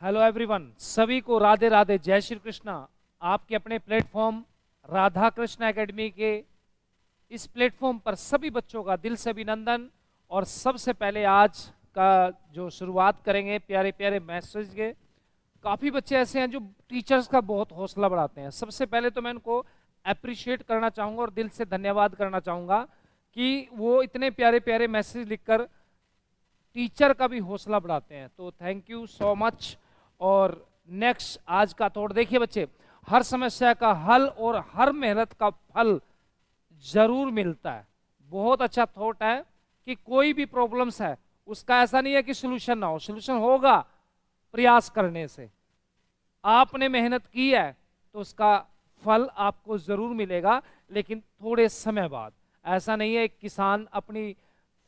Hello everyone, सभी को राधे राधे, जय श्री कृष्णा। आपके अपने प्लेटफॉर्म राधा कृष्ण एकेडमी के इस प्लेटफॉर्म पर सभी बच्चों का दिल से अभिनंदन। और सबसे पहले आज का जो शुरुआत करेंगे प्यारे प्यारे मैसेज के। काफ़ी बच्चे ऐसे हैं जो टीचर्स का बहुत हौसला बढ़ाते हैं। सबसे पहले तो मैं उनको अप्रिशिएट करना चाहूँगा और दिल से धन्यवाद करना चाहूँगा कि वो इतने प्यारे प्यारे मैसेज लिखकर टीचर का भी हौसला बढ़ाते हैं। तो थैंक यू सो मच। और नेक्स्ट आज का थॉट देखिए बच्चे, हर समस्या का हल और हर मेहनत का फल जरूर मिलता है। बहुत अच्छा थॉट है कि कोई भी प्रॉब्लम्स है उसका ऐसा नहीं है कि सोल्यूशन ना हो, सोल्यूशन होगा प्रयास करने से। आपने मेहनत की है तो उसका फल आपको जरूर मिलेगा, लेकिन थोड़े समय बाद। ऐसा नहीं है किसान अपनी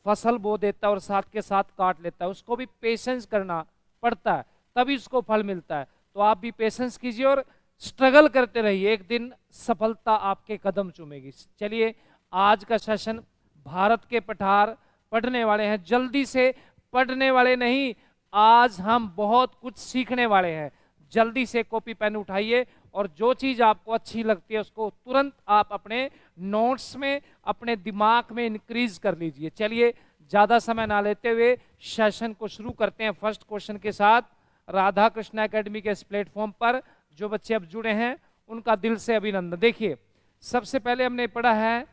फसल बो देता है और साथ के साथ काट लेता है, उसको भी पेशेंस करना पड़ता है, तभी उसको फल मिलता है। तो आप भी पेशेंस कीजिए और स्ट्रगल करते रहिए, एक दिन सफलता आपके कदम चूमेगी। चलिए, आज का सेशन भारत के पठार पढ़ने वाले हैं, जल्दी से पढ़ने वाले नहीं, आज हम बहुत कुछ सीखने वाले हैं। जल्दी से कॉपी पेन उठाइए और जो चीज आपको अच्छी लगती है उसको तुरंत आप अपने नोट्स में, अपने दिमाग में इंक्रीज कर लीजिए। चलिए, ज्यादा समय ना लेते हुए सेशन को शुरू करते हैं फर्स्ट क्वेश्चन के साथ। राधा कृष्ण एकेडमी के इस प्लेटफॉर्म पर जो बच्चे अब जुड़े हैं उनका दिल से अभिनंदन। देखिए, सबसे पहले हमने पढ़ा है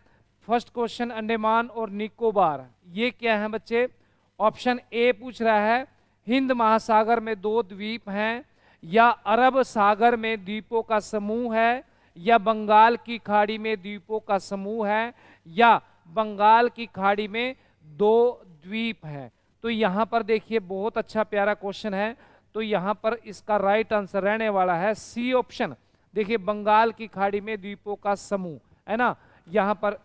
फर्स्ट क्वेश्चन अंडमान और निकोबार। ये क्या है बच्चे? ऑप्शन ए पूछ रहा है हिंद महासागर में दो द्वीप हैं, या अरब सागर में द्वीपों का समूह है, या बंगाल की खाड़ी में द्वीपों का समूह है, या बंगाल की खाड़ी में दो द्वीप हैं। तो यहाँ पर देखिए, बहुत अच्छा प्यारा क्वेश्चन है। तो यहाँ पर इसका राइट आंसर रहने वाला है सी ऑप्शन। देखिए, बंगाल की खाड़ी में द्वीपों का समूह है ना। यहाँ पर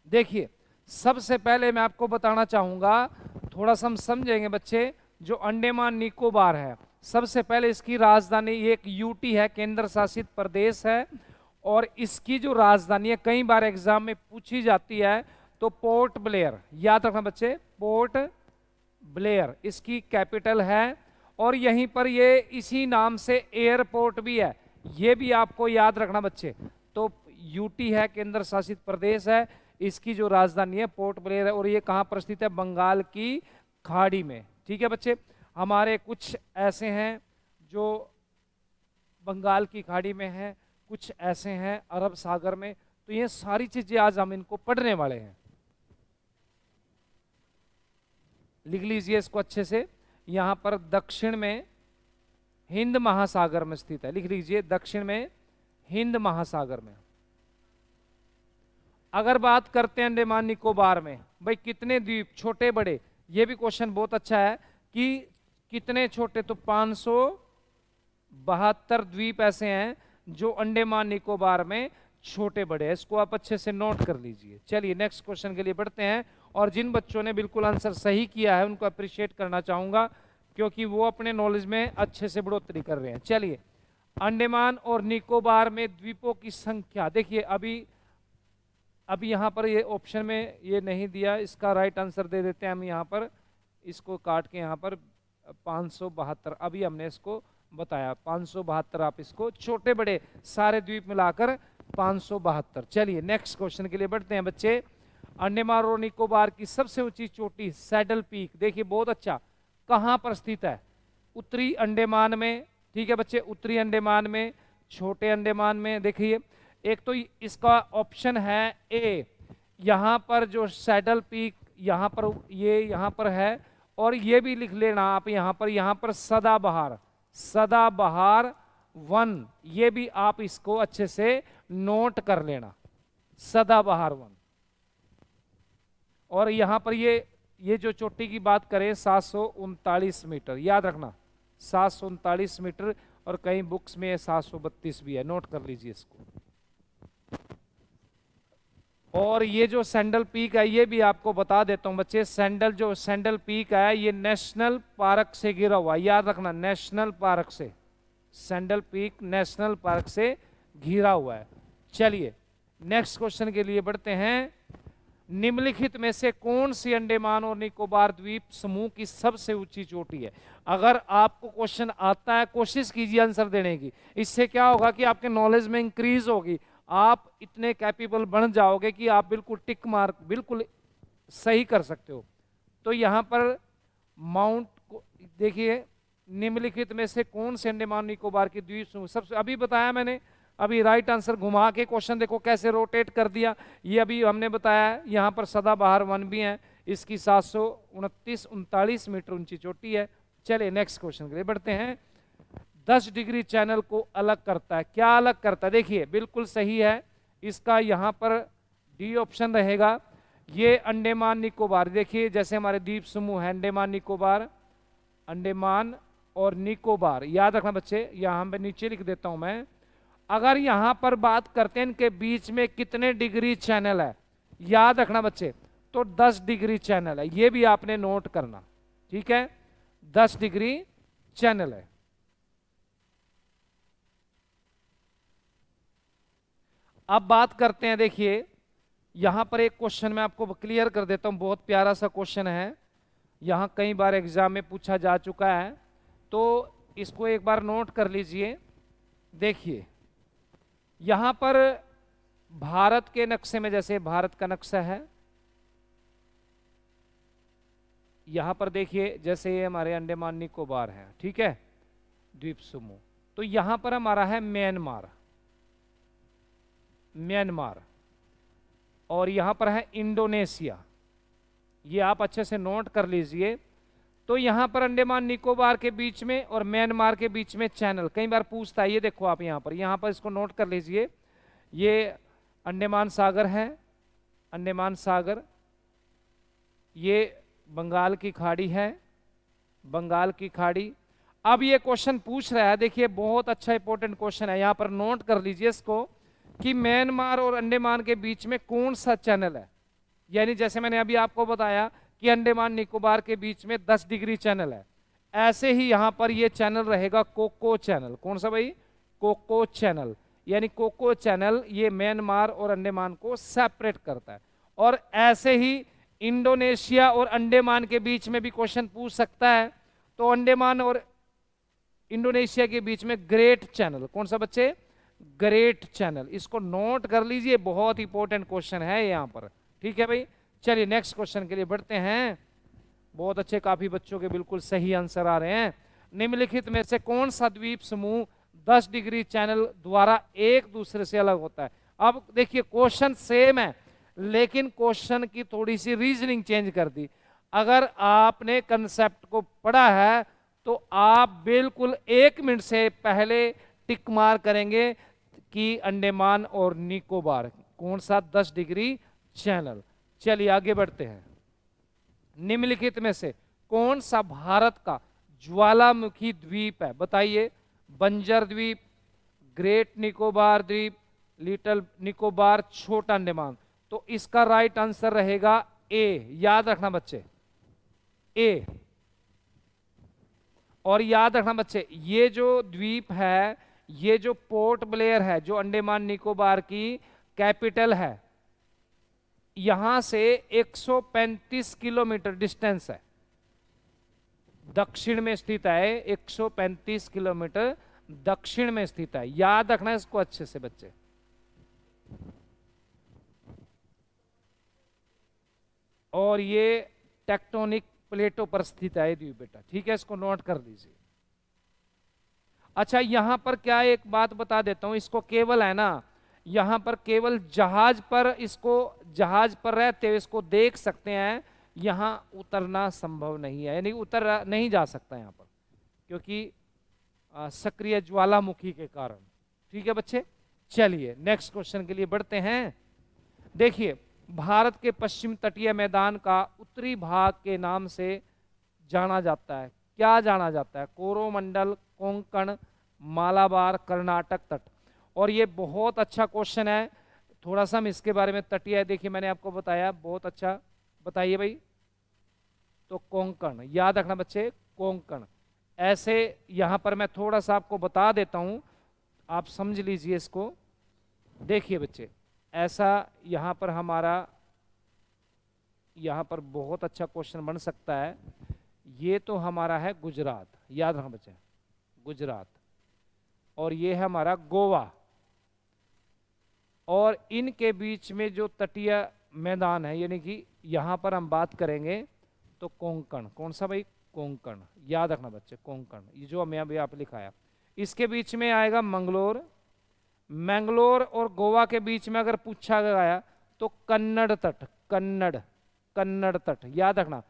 देखिए, सबसे पहले मैं आपको बताना चाहूंगा, थोड़ा सा हम समझेंगे बच्चे, जो अंडमान निकोबार है, सबसे पहले इसकी राजधानी एक यूटी है, केंद्र शासित प्रदेश है। और इसकी जो राजधानी है कई बार एग्जाम में पूछी जाती है, तो पोर्ट ब्लेयर, याद रखना बच्चे, पोर्ट ब्लेयर इसकी कैपिटल है। और यहीं पर ये इसी नाम से एयरपोर्ट भी है, ये भी आपको याद रखना बच्चे। तो यूटी है, केंद्र शासित प्रदेश है, इसकी जो राजधानी है पोर्ट ब्लेयर है। और ये कहाँ पर स्थित है? बंगाल की खाड़ी में। ठीक है बच्चे, हमारे कुछ ऐसे हैं जो बंगाल की खाड़ी में हैं, कुछ ऐसे हैं अरब सागर में। तो ये सारी चीजें आज हम इनको पढ़ने वाले हैं। लिख लीजिए इसको अच्छे से। यहां पर दक्षिण में हिंद महासागर में स्थित है, लिख लीजिए दक्षिण में हिंद महासागर में। अगर बात करते हैं अंडमान निकोबार में, भाई कितने द्वीप, छोटे बड़े, ये भी क्वेश्चन बहुत अच्छा है कि कितने छोटे, तो 572 द्वीप ऐसे हैं जो अंडमान निकोबार में छोटे बड़े हैं। इसको आप अच्छे से नोट कर लीजिए। चलिए, नेक्स्ट क्वेश्चन के लिए बढ़ते हैं। और जिन बच्चों ने बिल्कुल आंसर सही किया है उनको अप्रिशिएट करना चाहूंगा, क्योंकि वो अपने नॉलेज में अच्छे से बढ़ोतरी कर रहे हैं। चलिए, अंडमान और निकोबार में द्वीपों की संख्या देखिए, अभी यहाँ पर ये ऑप्शन में ये नहीं दिया, इसका राइट आंसर दे देते हैं हम। यहाँ पर इसको काट के यहाँ पर 572, अभी हमने इसको बताया 572, आप इसको छोटे बड़े सारे द्वीप मिलाकर 572। चलिए, नेक्स्ट क्वेश्चन के लिए बढ़ते हैं बच्चे। अंडमान और निकोबार की सबसे ऊंची चोटी सैडल पीक, देखिए बहुत अच्छा, कहां पर स्थित है? उत्तरी अंडमान में। ठीक है बच्चे, उत्तरी अंडमान में, छोटे अंडमान में। देखिए, एक तो इसका ऑप्शन है ए, यहां पर जो सैडल पीक यहां पर, ये यहां पर है। और ये भी लिख लेना आप यहां पर सदाबहार, सदाबहार वन, ये भी आप इसको अच्छे से नोट कर लेना, सदाबहार वन। और यहां पर ये जो चोटी की बात करें 739 मीटर, याद रखना 739 मीटर। और कई बुक्स में 732 भी है, नोट कर लीजिए इसको। और ये जो सैंडल पीक है, ये भी आपको बता देता हूं बच्चे, सैंडल पीक है ये नेशनल पार्क से घिरा हुआ है, याद रखना, नेशनल पार्क से, सैंडल पीक नेशनल पार्क से घिरा हुआ है। चलिए, नेक्स्ट क्वेश्चन के लिए बढ़ते हैं। निम्नलिखित में से कौन सी अंडमान और निकोबार द्वीप समूह की सबसे ऊंची चोटी है? अगर आपको क्वेश्चन आता है कोशिश कीजिए आंसर देने की, इससे क्या होगा कि आपके नॉलेज में इंक्रीज होगी, आप इतने कैपेबल बन जाओगे कि आप बिल्कुल टिक मार्क बिल्कुल सही कर सकते हो। तो यहां पर माउंट देखिए, निम्नलिखित में से कौन से अंडमान निकोबार की द्वीप समूह सबसे, अभी बताया मैंने, अभी राइट आंसर घुमा के क्वेश्चन देखो कैसे रोटेट कर दिया। ये अभी हमने बताया यहाँ पर सदाबहार वन भी है, इसकी 729-39 मीटर ऊंची चोटी है। चलिए नेक्स्ट क्वेश्चन के लिए बढ़ते हैं। 10 डिग्री चैनल को अलग करता है, क्या अलग करता है? देखिए बिल्कुल सही है, इसका यहाँ पर डी ऑप्शन रहेगा। ये अंडमान निकोबार, देखिए जैसे हमारे द्वीप समूह है अंडमान निकोबार, अंडमान और निकोबार, याद रखना बच्चे, यहाँ पे नीचे लिख देता हूं मैं। अगर यहां पर बात करते हैं इनके बीच में कितने डिग्री चैनल है, याद रखना बच्चे, तो 10 डिग्री चैनल है, ये भी आपने नोट करना, ठीक है, 10 डिग्री चैनल है। अब बात करते हैं, देखिए यहां पर एक क्वेश्चन मैं आपको क्लियर कर देता हूं, बहुत प्यारा सा क्वेश्चन है, यहां कई बार एग्जाम में पूछा जा चुका है, तो इसको एक बार नोट कर लीजिए। देखिए यहां पर भारत के नक्शे में, जैसे भारत का नक्शा है, यहां पर देखिए जैसे ये हमारे अंडमान निकोबार है, ठीक है, द्वीप समूह, तो यहां पर हमारा है म्यांमार, म्यांमार, और यहां पर है इंडोनेशिया, ये आप अच्छे से नोट कर लीजिए। तो यहां पर अंडमान निकोबार के बीच में और म्यांमार के बीच में चैनल कई बार पूछता है, ये देखो आप यहां पर इसको नोट कर लीजिए, ये अंडमान सागर है, अंडमान सागर, ये बंगाल की खाड़ी है, बंगाल की खाड़ी। अब ये क्वेश्चन पूछ रहा है, देखिए बहुत अच्छा इंपॉर्टेंट क्वेश्चन है, यहां पर नोट कर लीजिए इसको, कि म्यांमार और अंडमान के बीच में कौन सा चैनल है। यानी जैसे मैंने अभी आपको बताया कि अंडमान निकोबार के बीच में 10 डिग्री चैनल है, ऐसे ही यहां पर ये चैनल रहेगा कोको चैनल। कौन सा भाई? Coco channel. यानी कोको चैनल ये म्यांमार और अंडमान को सेपरेट करता है। और ऐसे ही इंडोनेशिया और अंडमान के बीच में भी क्वेश्चन पूछ सकता है, तो अंडमान और इंडोनेशिया के बीच में ग्रेट चैनल, कौन सा बच्चे? ग्रेट चैनल, इसको नोट कर लीजिए, बहुत इंपॉर्टेंट क्वेश्चन है यहां पर, ठीक है भाई। चलिए नेक्स्ट क्वेश्चन के लिए बढ़ते हैं। बहुत अच्छे, काफी बच्चों के बिल्कुल सही आंसर आ रहे हैं। निम्नलिखित में से कौन सा द्वीप समूह 10 डिग्री चैनल द्वारा एक दूसरे से अलग होता है? अब देखिए क्वेश्चन सेम है, लेकिन क्वेश्चन की थोड़ी सी रीजनिंग चेंज कर दी। अगर आपने कंसेप्ट को पढ़ा है तो आप बिल्कुल 1 मिनट से पहले टिक मार करेंगे कि अंडमान और निकोबार कौन सा 10 डिग्री चैनल। चलिए आगे बढ़ते हैं। निम्नलिखित में से कौन सा भारत का ज्वालामुखी द्वीप है? बताइए। बंजर द्वीप, ग्रेट निकोबार द्वीप, लिटिल निकोबार, छोटा अंडमान। तो इसका राइट आंसर रहेगा ए, याद रखना बच्चे, ए। और याद रखना बच्चे, ये जो द्वीप है, ये जो पोर्ट ब्लेयर है, जो अंडमान निकोबार की कैपिटल है, यहां से 135 किलोमीटर डिस्टेंस है, दक्षिण में स्थित है, 135 किलोमीटर दक्षिण में स्थित है, याद रखना इसको अच्छे से बच्चे। और ये टेक्टोनिक प्लेटों पर स्थित है द्वीप बेटा, ठीक है, इसको नोट कर लीजिए। अच्छा यहां पर क्या एक बात बता देता हूं, इसको केवल है ना, यहां पर केवल जहाज पर, इसको जहाज पर रहते हुए इसको देख सकते हैं, यहां उतरना संभव नहीं है, यानी उतर नहीं जा सकता यहां पर, क्योंकि सक्रिय ज्वालामुखी के कारण, ठीक है बच्चे। चलिए नेक्स्ट क्वेश्चन के लिए बढ़ते हैं। देखिए भारत के पश्चिम तटीय मैदान का उत्तरी भाग के नाम से जाना जाता है, क्या जाना जाता है? कोरोमंडल, कोंकण, मालाबार, कर्नाटक तट। और ये बहुत अच्छा क्वेश्चन है, थोड़ा सा हम इसके बारे में, तटीय है, देखिए मैंने आपको बताया, बहुत अच्छा, बताइए भाई। तो कोंकण, याद रखना बच्चे, कोंकण। ऐसे यहां पर मैं थोड़ा सा आपको बता देता हूं, आप समझ लीजिए इसको। देखिए बच्चे, ऐसा यहां पर हमारा यहाँ पर बहुत अच्छा क्वेश्चन बन सकता है। ये तो हमारा है गुजरात, याद रखना बच्चे, गुजरात, और ये है हमारा गोवा, और इनके बीच में जो तटीय मैदान है, यानी कि यहाँ पर हम बात करेंगे तो कोंकण, कौन सा भाई, कोंकण, याद रखना बच्चे, कोंकण, ये जो हमें अभी आप लिखाया। इसके बीच में आएगा मंगलोर, मैंगलोर और गोवा के बीच में अगर पूछा गया तो कन्नड़ तट, कन्नड़ तट, याद रखना,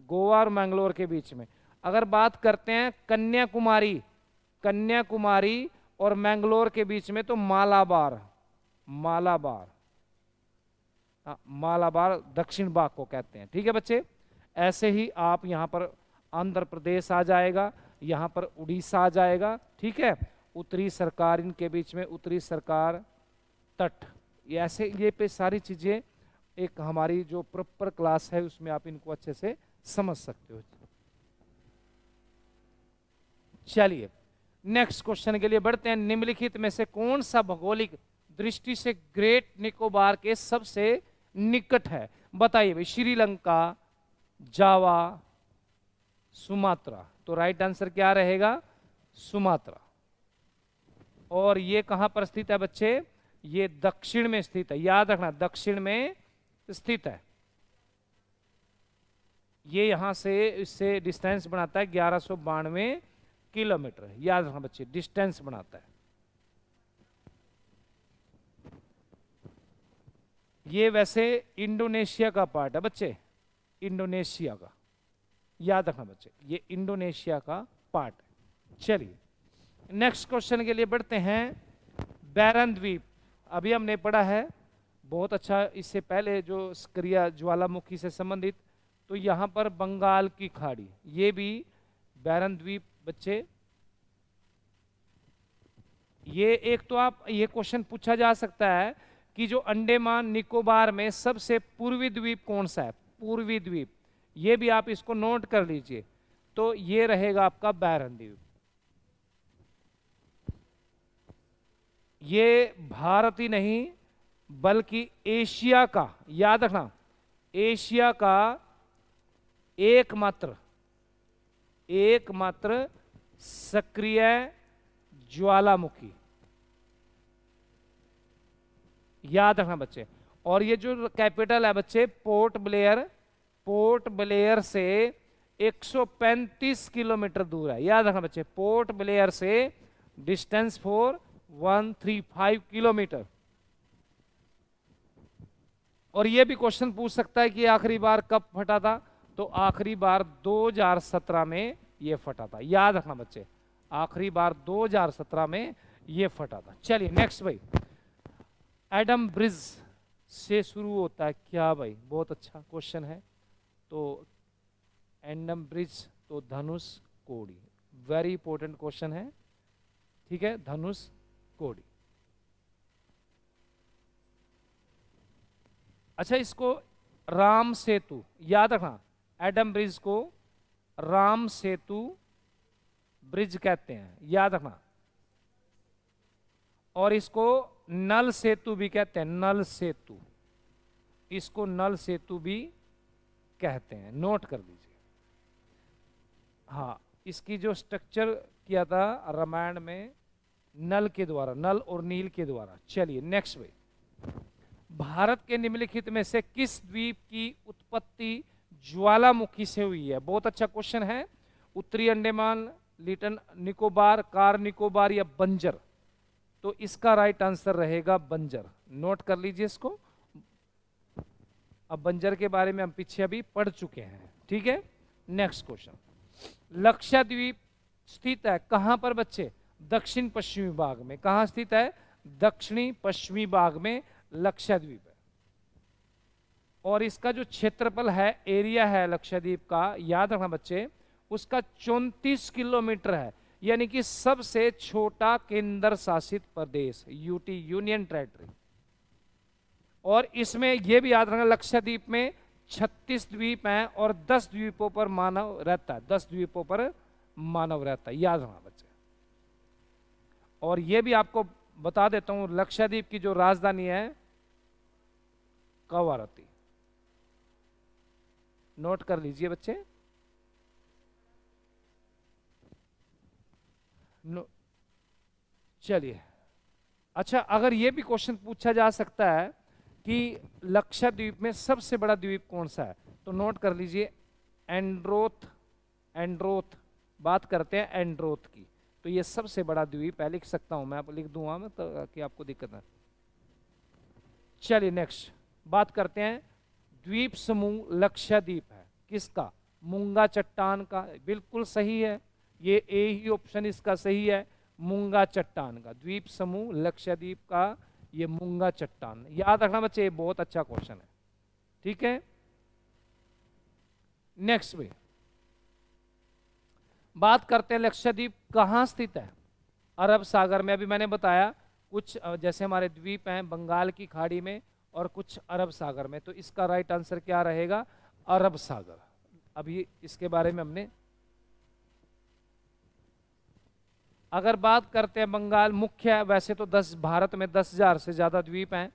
गोवा और मैंगलोर के बीच में। अगर बात करते हैं कन्याकुमारी, कन्याकुमारी और मैंगलोर के बीच में तो मालाबार, मालाबार, मालाबार दक्षिण भाग को कहते हैं। ठीक है बच्चे, ऐसे ही आप यहाँ पर आंध्र प्रदेश आ जाएगा, यहाँ पर उड़ीसा आ जाएगा। ठीक है, उत्तरी सरकार, इनके बीच में उत्तरी सरकार, तट, ये ऐसे, ये पे सारी चीजें एक हमारी जो प्रॉपर क्लास है उसमें आप इनको अच्छे से समझ सकते हो। चलिए नेक्स्ट क्वेश्चन के लिए बढ़ते हैं। निम्नलिखित में से कौन सा भौगोलिक दृष्टि से ग्रेट निकोबार के सबसे निकट है, बताइए भाई। श्रीलंका, जावा, सुमात्रा, तो राइट आंसर क्या रहेगा, सुमात्रा। और ये कहां पर स्थित है बच्चे, ये दक्षिण में स्थित है, याद रखना, दक्षिण में स्थित है। ये यहां से इससे डिस्टेंस बनाता है 1192 किलोमीटर, याद रखना बच्चे, डिस्टेंस बनाता है। ये वैसे इंडोनेशिया का पार्ट है बच्चे, इंडोनेशिया का, याद रखना बच्चे, ये इंडोनेशिया का पार्ट है। चलिए नेक्स्ट क्वेश्चन के लिए बढ़ते हैं। बैरन द्वीप अभी हमने पढ़ा है, बहुत अच्छा। इससे पहले जो क्रिया ज्वालामुखी से संबंधित, तो यहाँ पर बंगाल की खाड़ी, ये भी बैरन द्वीप बच्चे। ये एक तो आप, ये क्वेश्चन पूछा जा सकता है कि जो अंडमान निकोबार में सबसे पूर्वी द्वीप कौन सा है, पूर्वी द्वीप, ये भी आप इसको नोट कर लीजिए। तो ये रहेगा आपका बैरन द्वीप। ये भारत ही नहीं बल्कि एशिया का, याद रखना, एशिया का एकमात्र सक्रिय ज्वालामुखी, याद रखना बच्चे। और ये जो कैपिटल है बच्चे, पोर्ट ब्लेयर, पोर्ट ब्लेयर से 135 किलोमीटर दूर है, याद रखना बच्चे, पोर्ट ब्लेयर से डिस्टेंस फॉर 135 किलोमीटर। और ये भी क्वेश्चन पूछ सकता है कि आखिरी बार कब फटा था, तो आखिरी बार 2017 में ये फटा था, याद रखना बच्चे, आखिरी बार 2017 में ये फटा था। चलिए नेक्स्ट भाई, एडम ब्रिज से शुरू होता है क्या भाई, बहुत अच्छा क्वेश्चन है। तो एडम ब्रिज, तो धनुष कोडी, वेरी इंपॉर्टेंट क्वेश्चन है। ठीक है, धनुष कोडी। अच्छा, इसको राम सेतु, याद रखना, एडम ब्रिज को राम सेतु ब्रिज कहते हैं, याद रखना। और इसको नल सेतु भी कहते हैं, नल सेतु, इसको नल सेतु भी कहते हैं, नोट कर लीजिए। हाँ, इसकी जो स्ट्रक्चर किया था रामायण में नल के द्वारा, नल और नील के द्वारा। चलिए नेक्स्ट भाई, भारत के निम्नलिखित में से किस द्वीप की उत्पत्ति ज्वालामुखी से हुई है, बहुत अच्छा क्वेश्चन है। उत्तरी अंडमान, लिटिल निकोबार, कार निकोबार या बंजर, तो इसका राइट आंसर रहेगा बंजर, नोट कर लीजिए इसको। अब बंजर के बारे में हम पीछे अभी पढ़ चुके हैं। ठीक है, नेक्स्ट क्वेश्चन, लक्षद्वीप स्थित है कहां पर बच्चे, दक्षिण पश्चिमी भाग में। कहां स्थित है, दक्षिणी पश्चिमी भाग में लक्षद्वीप है। और इसका जो क्षेत्रफल है, एरिया है लक्षद्वीप का, याद रखना बच्चे, उसका 34 किलोमीटर है, यानी कि सबसे छोटा केंद्र शासित प्रदेश, यूटी, यूनियन टेरिटरी। और इसमें यह भी याद रखना, लक्षद्वीप में 36 द्वीप हैं और 10 द्वीपों पर मानव रहता है, 10 द्वीपों पर मानव रहता है, याद रखना बच्चे। और यह भी आपको बता देता हूं, लक्षद्वीप की जो राजधानी है कवारती, नोट कर लीजिए बच्चे। चलिए, अच्छा अगर ये भी क्वेश्चन पूछा जा सकता है कि लक्षद्वीप में सबसे बड़ा द्वीप कौन सा है, तो नोट कर लीजिए एंड्रोथ। एंड्रोथ, बात करते हैं एंड्रोथ की, तो ये सबसे बड़ा द्वीप है, लिख सकता हूं मैं, लिख दूंगा मैं तो कि आपको दिक्कत है। चलिए नेक्स्ट बात करते हैं, द्वीप समूह लक्षद्वीप है किसका, मूंगा चट्टान का, बिल्कुल सही है, ये ए ही ऑप्शन इसका सही है, मूंगा चट्टान का द्वीप समूह लक्षद्वीप का, ये मूंगा चट्टान। याद रखना बच्चे, ये बहुत अच्छा क्वेश्चन है, ठीक है। नेक्स्ट में बात करते हैं लक्षद्वीप कहां स्थित है, अरब सागर में। अभी मैंने बताया कुछ जैसे हमारे द्वीप हैं बंगाल की खाड़ी में और कुछ अरब सागर में, तो इसका राइट आंसर क्या रहेगा, अरब सागर। अभी इसके बारे में हमने, अगर बात करते हैं बंगाल मुख्य, वैसे तो 10 भारत में 10,000 से ज्यादा द्वीप हैं,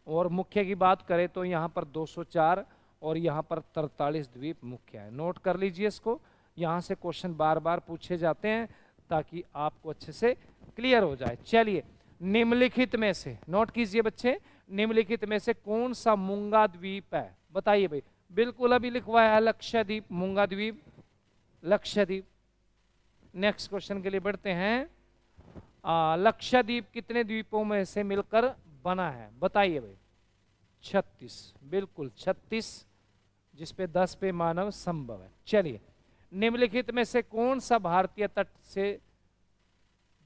और मुख्य की बात करें तो यहाँ पर 204 और यहाँ पर 43 द्वीप मुख्य है। नोट कर लीजिए इसको, यहाँ से क्वेश्चन बार बार पूछे जाते हैं ताकि आपको अच्छे से क्लियर हो जाए। चलिए, निम्नलिखित में से, नोट कीजिए बच्चे, निम्नलिखित में से कौन सा मूंगा द्वीप है, बताइए भाई। बिल्कुल अभी लिखवाया है लक्षद्वीप, मूंगा द्वीप, लक्षद्वीप। नेक्स्ट क्वेश्चन के लिए बढ़ते हैं, लक्षद्वीप कितने द्वीपों में से मिलकर बना है, बताइए भाई। 36, बिल्कुल 36, जिसपे 10 पे मानव संभव है। चलिए, निम्नलिखित में से कौन सा भारतीय तट से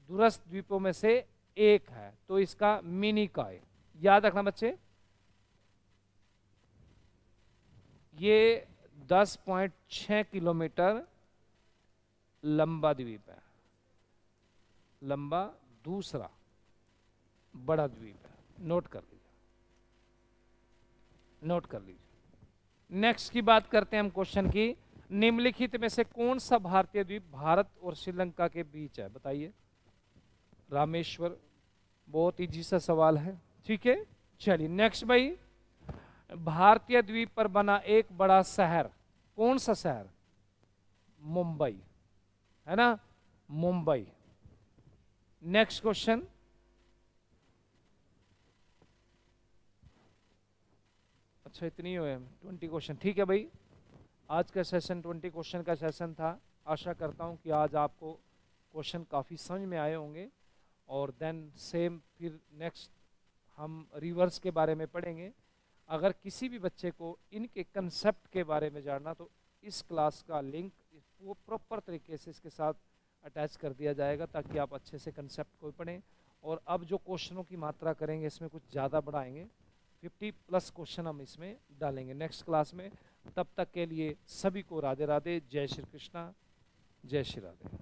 दूरस्थ द्वीपों में से एक है, तो इसका मिनिकॉय। याद रखना बच्चे, ये 10.6 किलोमीटर लंबा द्वीप है, लंबा दूसरा बड़ा द्वीप है। नोट कर लीजिए, नोट कर लीजिए। नेक्स्ट की बात करते हैं हम क्वेश्चन की, निम्नलिखित में से कौन सा भारतीय द्वीप भारत और श्रीलंका के बीच है, बताइए। रामेश्वर, बहुत इजी सा सवाल है, ठीक है। चलिए नेक्स्ट भाई, भारतीय द्वीप पर बना एक बड़ा शहर, कौन सा शहर, मुंबई, है ना, मुंबई। नेक्स्ट क्वेश्चन, अच्छा इतनी हो है 20 क्वेश्चन, ठीक है भाई। आज का सेशन 20 क्वेश्चन का सेशन था। आशा करता हूं कि आज आपको क्वेश्चन काफ़ी समझ में आए होंगे, और देन सेम फिर नेक्स्ट हम रिवर्स के बारे में पढ़ेंगे। अगर किसी भी बच्चे को इनके कंसेप्ट के बारे में जानना, तो इस क्लास का लिंक वो प्रॉपर तरीके से इसके साथ अटैच कर दिया जाएगा, ताकि आप अच्छे से कंसेप्ट को पढ़ें। और अब जो क्वेश्चनों की मात्रा करेंगे इसमें कुछ ज़्यादा बढ़ाएंगे, 50+ क्वेश्चन हम इसमें डालेंगे नेक्स्ट क्लास में। तब तक के लिए सभी को राधे राधे, जय श्री कृष्णा, जय श्री राधे।